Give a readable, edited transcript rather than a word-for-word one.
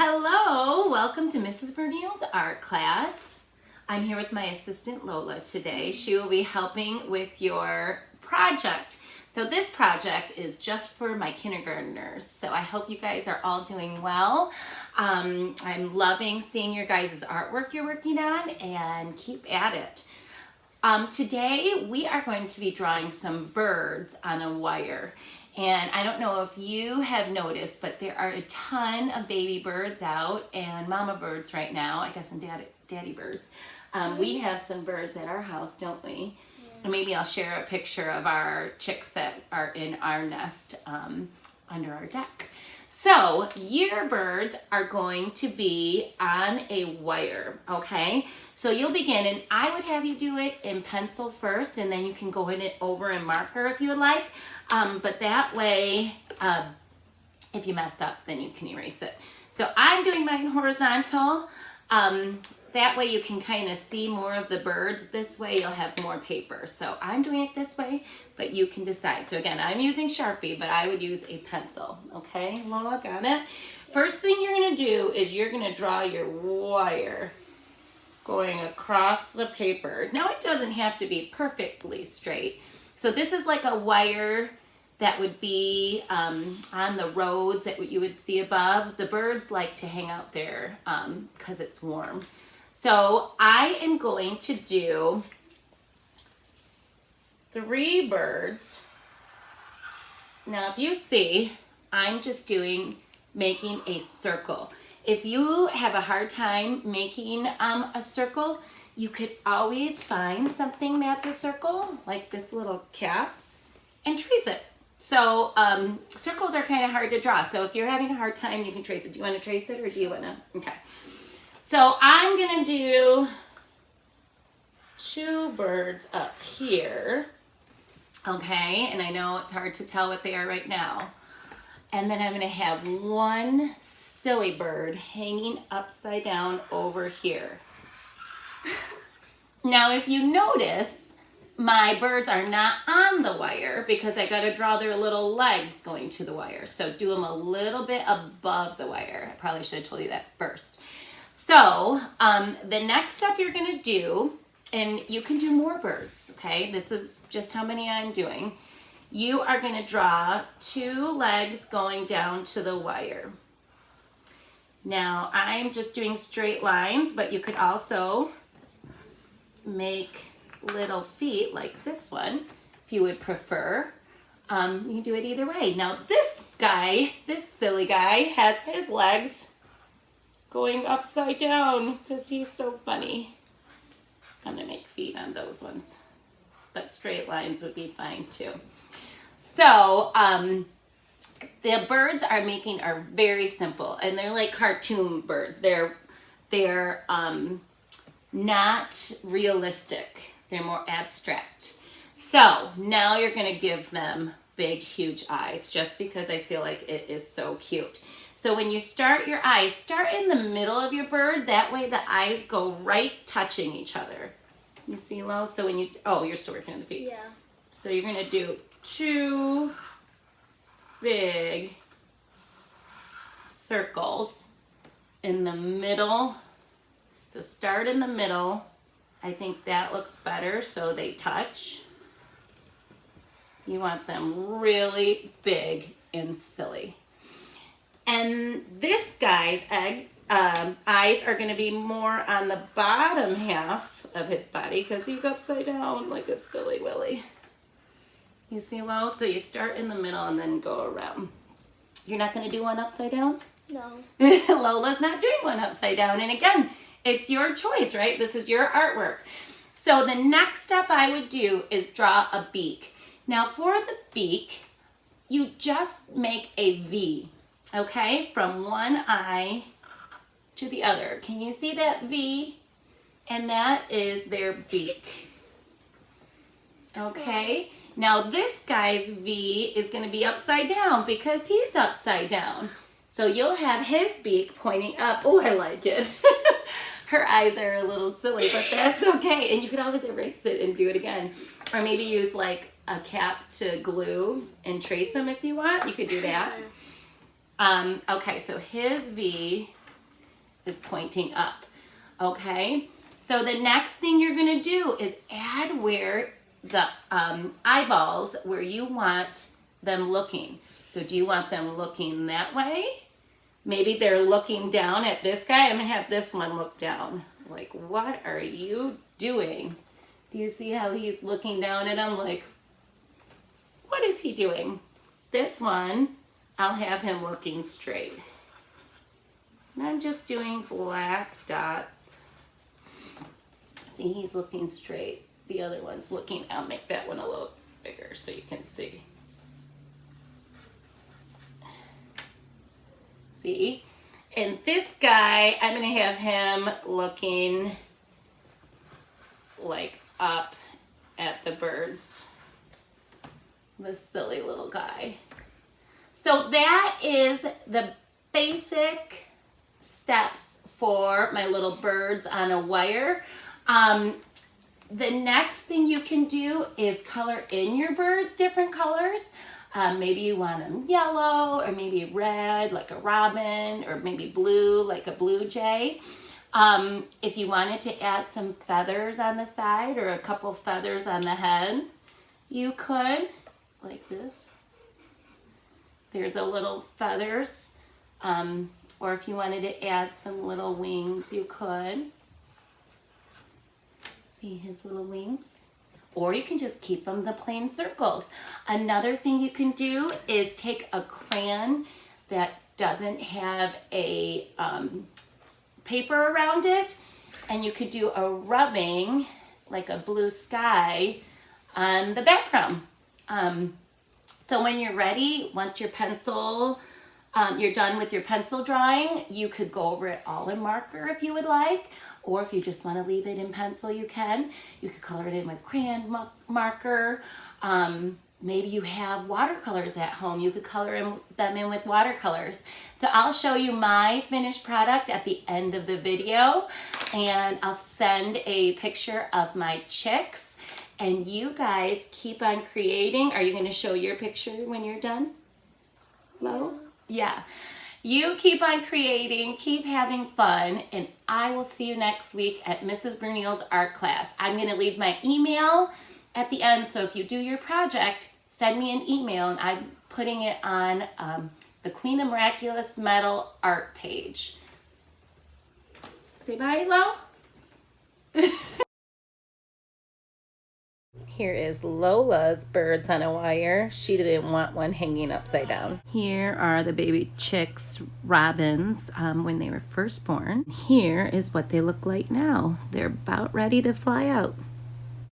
Hello, welcome to Mrs. Bernil's art class. I'm here with my assistant Lola today. She will be helping with your project. So this project is just for my kindergartners. So I hope you guys are all doing well. I'm loving seeing your guys' artwork you're working on, and keep at it. Today we are going to be drawing some birds on a wire. And I don't know if you have noticed, but there are a ton of baby birds out and mama birds right now, I guess, and daddy birds. We have some birds at our house, don't we? Yeah. And maybe I'll share a picture of our chicks that are in our nest under our deck. So your birds are going to be on a wire, okay? So you'll begin, and I would have you do it in pencil first, and then you can go in it over in marker if you would like. But that way, if you mess up, then you can erase it. So I'm doing mine horizontal. That way you can kind of see more of the birds. This way you'll have more paper. So I'm doing it this way, but you can decide. So again, I'm using Sharpie, but I would use a pencil. Okay, Lola, got it? First thing you're going to do is you're going to draw your wire going across the paper. Now it doesn't have to be perfectly straight. So this is like a wire that would be on the roads that you would see above. The birds like to hang out there because it's warm. So I am going to do 3 birds. Now if you see, I'm just making a circle. If you have a hard time making a circle, you could always find something that's a circle, like this little cap, and trace it. So circles are kind of hard to draw. So if you're having a hard time, you can trace it. Do you want to trace it or do you want to? Okay. So I'm going to do 2 birds up here. Okay. And I know it's hard to tell what they are right now. And then I'm going to have 1 silly bird hanging upside down over here. Now, if you notice, my birds are not on the wire because I got to draw their little legs going to the wire. So do them a little bit above the wire. I probably should have told you that first. So the next step you're going to do, and you can do more birds, okay? This is just how many I'm doing. You are going to draw 2 legs going down to the wire. Now, I'm just doing straight lines, but you could also make little feet like this one if you would prefer. You can do it either way. Now this silly guy has his legs going upside down because he's so funny. I'm gonna make feet on those ones, but straight lines would be fine too. So the birds are very simple, and they're like cartoon birds. They're not realistic. They're more abstract. So now you're going to give them big, huge eyes just because I feel like it is so cute. So when you start your eyes, start in the middle of your bird. That way the eyes go right touching each other. You see, Lo? So when you're still working on the feet. Yeah. So you're going to do 2 big circles in the middle. So start in the middle. I think that looks better so they touch. You want them really big and silly. And this guy's eyes are going to be more on the bottom half of his body because he's upside down like a silly Willy. You see, Lo? So you start in the middle and then go around. You're not going to do one upside down? No. Lola's not doing one upside down. And again, it's your choice, right? This is your artwork. So the next step I would do is draw a beak. Now for the beak, you just make a V, okay? From one eye to the other. Can you see that V? And that is their beak. Okay? Now this guy's V is going to be upside down because he's upside down. So you'll have his beak pointing up. Oh, I like it. Her eyes are a little silly, but that's okay. And you can always erase it and do it again. Or maybe use like a cap to glue and trace them if you want. You could do that. Okay, so his V is pointing up, okay? So the next thing you're gonna do is add where the eyeballs, where you want them looking. So do you want them looking that way? Maybe they're looking down at this guy. I'm gonna have this one look down. Like, what are you doing? Do you see how he's looking down at him? Like, what is he doing? This one, I'll have him looking straight. And I'm just doing black dots. See, he's looking straight. The other one's looking, I'll make that one a little bigger so you can see. See? And this guy, I'm gonna have him looking like up at the birds. This silly little guy. So that is the basic steps for my little birds on a wire. The next thing you can do is color in your birds different colors. Maybe you want them yellow, or maybe red like a robin, or maybe blue like a blue jay. If you wanted to add some feathers on the side or a couple feathers on the head, you could, like this. There's a little feathers. Or if you wanted to add some little wings, you could. See his little wings? Or you can just keep them the plain circles. Another thing you can do is take a crayon that doesn't have a paper around it, and you could do a rubbing, like a blue sky, on the background. So when you're ready, once your pencil, you're done with your pencil drawing, you could go over it all in marker if you would like, or if you just want to leave it in pencil, you can. You could color it in with crayon marker. Maybe you have watercolors at home. You could color them in with watercolors. So I'll show you my finished product at the end of the video, and I'll send a picture of my chicks. And you guys keep on creating. Are you going to show your picture when you're done? Hello? Yeah. You keep on creating, keep having fun, and I will see you next week at Mrs. Bernil's art class. I'm going to leave my email at the end, so if you do your project, send me an email, and I'm putting it on the Queen of Miraculous Metal art page. Say bye, Lo. Here is Lola's birds on a wire. She didn't want one hanging upside down. Here are the baby chicks, robins, when they were first born. Here is what they look like now. They're about ready to fly out.